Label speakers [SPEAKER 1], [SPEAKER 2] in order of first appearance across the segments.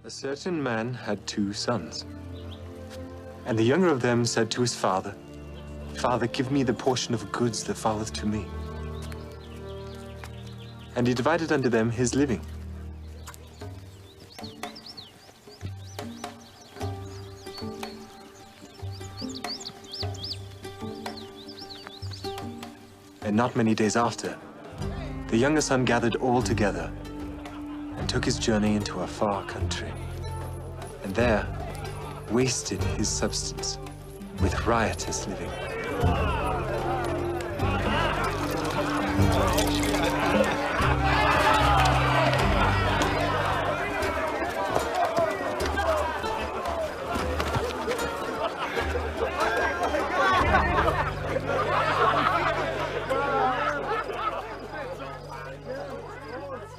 [SPEAKER 1] A certain man had 2 sons. And the younger of them said to his father, "Father, give me the portion of goods that falleth to me." And he divided unto them his living. And not many days after, the younger son gathered all together and took his journey into a far country, and there wasted his substance with riotous living.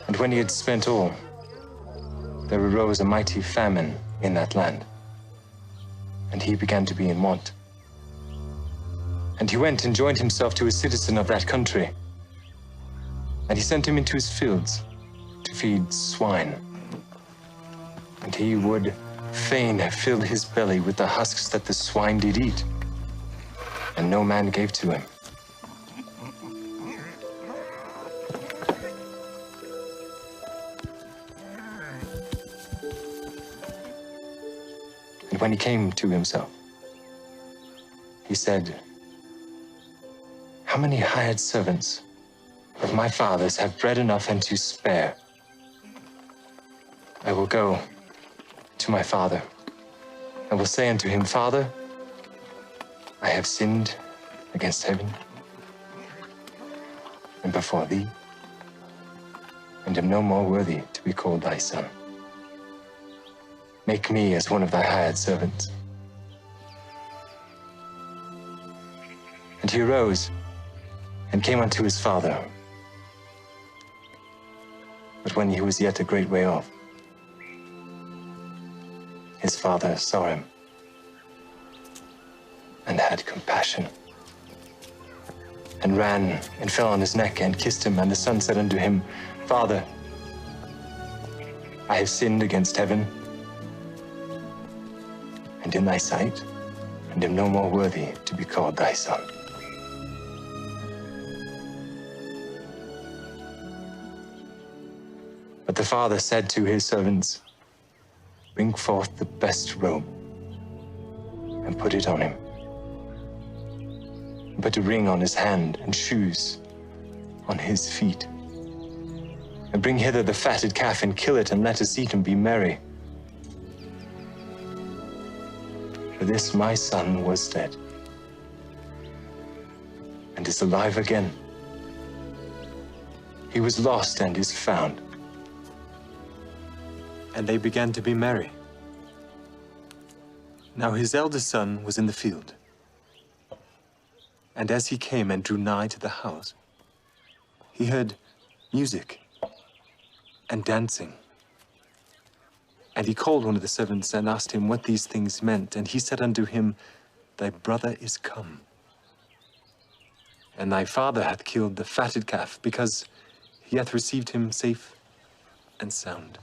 [SPEAKER 1] And when he had spent all, there arose a mighty famine in that land, and he began to be in want. And he went and joined himself to a citizen of that country, and he sent him into his fields to feed swine. And he would fain have filled his belly with the husks that the swine did eat, and no man gave to him. And when he came to himself, he said, "How many hired servants of my father's have bread enough and to spare? I will go to my father. I will say unto him, Father, I have sinned against heaven and before thee, and am no more worthy to be called thy son. Make me as one of thy hired servants." And he arose and came unto his father. But when he was yet a great way off, his father saw him and had compassion, and ran and fell on his neck and kissed him. And the son said unto him, "Father, I have sinned against heaven and in thy sight, and am no more worthy to be called thy son." But the father said to his servants, "Bring forth the best robe and put it on him. And put a ring on his hand and shoes on his feet. And bring hither the fatted calf and kill it, and let us eat and be merry. For this my son was dead and is alive again. He was lost and is found." And they began to be merry. Now his eldest son was in the field. And as he came and drew nigh to the house, he heard music and dancing. And he called one of the servants and asked him what these things meant. And he said unto him, "Thy brother is come, and thy father hath killed the fatted calf, because he hath received him safe and sound."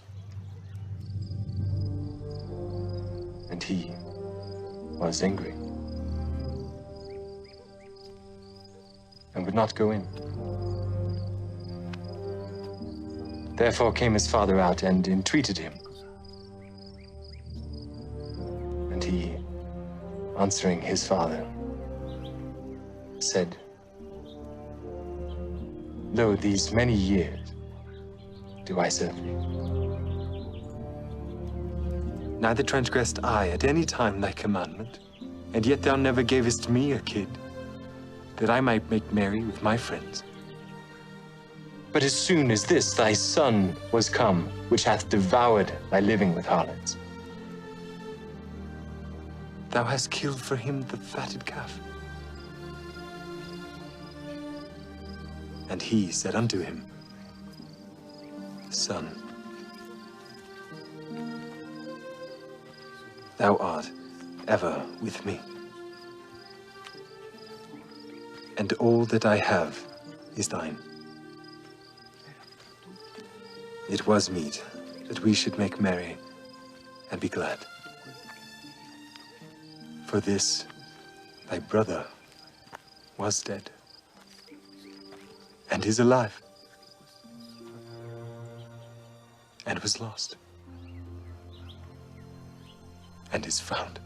[SPEAKER 1] And he was angry and would not go in. Therefore came his father out and entreated him. And he, answering his father, said, "Lo, these many years do I serve thee. Neither transgressed I at any time thy commandment, and yet thou never gavest me a kid, that I might make merry with my friends. But as soon as this thy son was come, which hath devoured thy living with harlots, thou hast killed for him the fatted calf." And he said unto him, "Son, thou art ever with me, and all that I have is thine. It was meet that we should make merry and be glad. For this, thy brother was dead, and is alive, and was lost, and is found.